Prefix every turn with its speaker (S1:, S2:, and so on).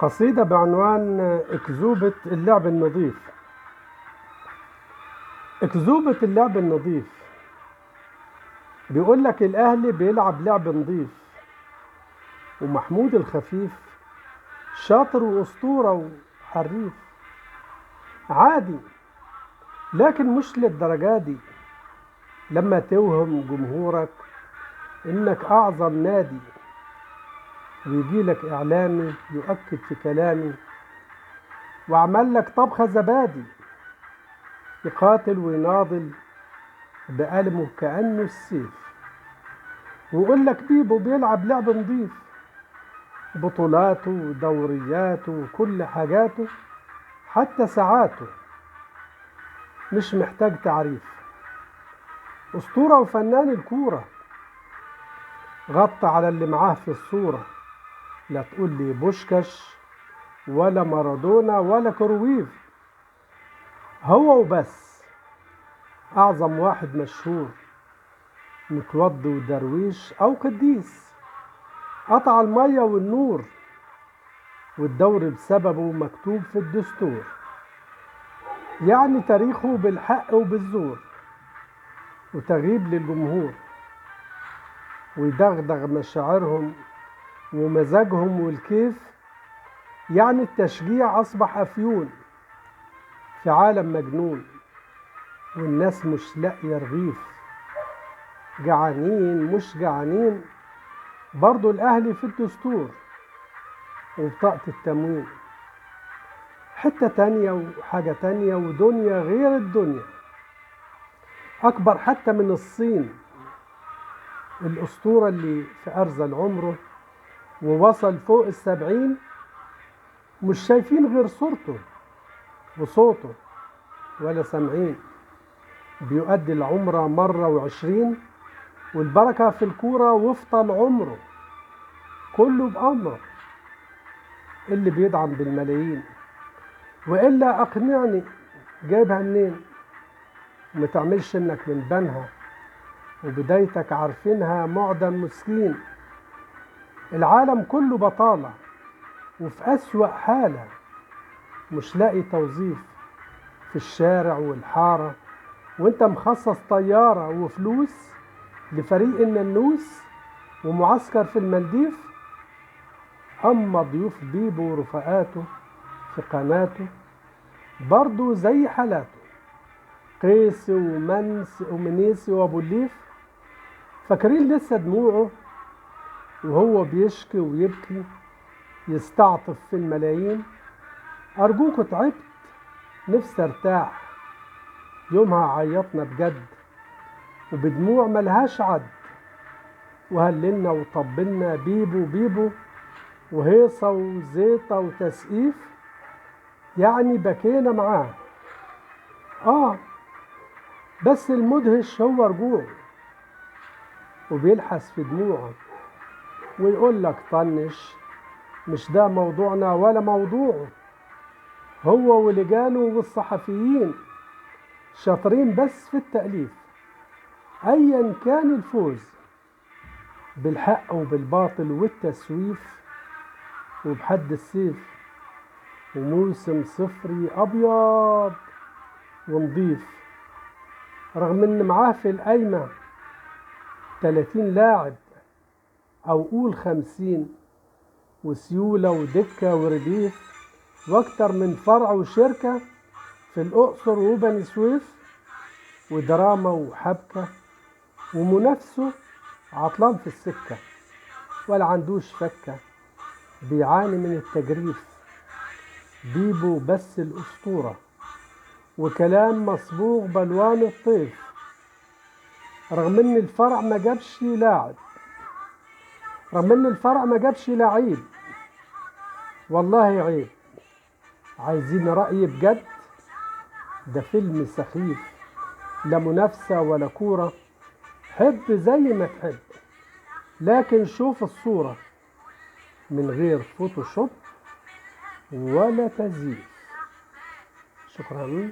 S1: قصيدة بعنوان أكذوبة اللعب النظيف. أكذوبة اللعب النظيف بيقول لك الأهلي بيلعب لعب نظيف، ومحمود الخفيف شاطر وأسطورة وحريف. عادي، لكن مش للدرجة دي لما توهم جمهورك إنك أعظم نادي، ويجي لك إعلامي يؤكد في كلامي وعمل لك طبخة زبادي، يقاتل ويناضل بقلمه كأنه السيف، ويقول لك بيبو بيلعب لعب نظيف، بطولاته ودورياته وكل حاجاته حتى ساعاته مش محتاج تعريف. أسطورة وفنان الكورة، غطى على اللي معاه في الصورة، لا تقول لي بوشكاش ولا مارادونا ولا كرويف، هو وبس أعظم واحد مشهور، متوضي ودرويش أو قديس، قطع المية والنور، والدوري بسببه مكتوب في الدستور، يعني تاريخه بالحق وبالزور، وتغيب للجمهور ويدغدغ مشاعرهم ومزاجهم والكيف، يعني التشجيع أصبح أفيون في عالم مجنون، والناس مش لاقية رغيف، جعانين مش جعانين، برضو الأهلي في الدستور وبطاقة التموين، حتة تانية وحاجة تانية ودنيا غير الدنيا، أكبر حتى من الصين، الأسطورة اللي في أرذل عمره ووصل فوق 70، مش شايفين غير صورته وصوته ولا سامعين، بيؤدي العمرة مرة و20، والبركة في الكورة وفطل عمره كله بأمره، اللي بيدعم بالملايين، وإلا أقنعني جايبها منين؟ ومتعملش إنك من بنها وبدايتك عارفينها معدم مسكين، العالم كله بطالة وفي أسوأ حالة، مش لاقي توظيف في الشارع والحارة، وانت مخصص طيارة وفلوس لفريق الننوس ومعسكر في المالديف. أما ضيوف بيبو ورفقاته في قناته برضو زي حالاته، قيسي ومنيسي وابو الليف، فاكرين لسه دموعه وهو بيشكي ويبكي يستعطف في الملايين. أرجوكوا تعبت، نفسي ارتاح، يومها عيطنا بجد وبدموع ملهاش عد، وهللنا وطبلنا بيبو بيبو وهيصة وزيطة وتسقيف، يعني بكينا معاه. بس المدهش هو رجوعه، وبيلحس في دموعه ويقول لك طنش، مش ده موضوعنا ولا موضوعه، هو ولجانه والصحفيين شاطرين بس في التأليف، أيا كان الفوز بالحق وبالباطل والتسويف، وبحد السيف، وموسم صفري أبيض ونضيف، رغم إن معاه في القايمة 30 لاعب أو قول 50، وسيولة ودكة ورديف، واكتر من فرع وشركة في الأقصر وبني سويف، ودراما وحبكة، ومنافسه عطلان في السكة ولا عندوش فكة، بيعاني من التجريف، بيبو بس الأسطورة وكلام مصبوغ بلوان الطيف، رغم ان الفرع ما جابش لاعب، رغم ان الفرع ما جابش لعيب، والله عيب، عايزين رأي بجد، ده فيلم سخيف، لا منافسة ولا كورة، حب زي ما تحب، لكن شوف الصورة من غير فوتوشوب ولا تزييف. شكرا.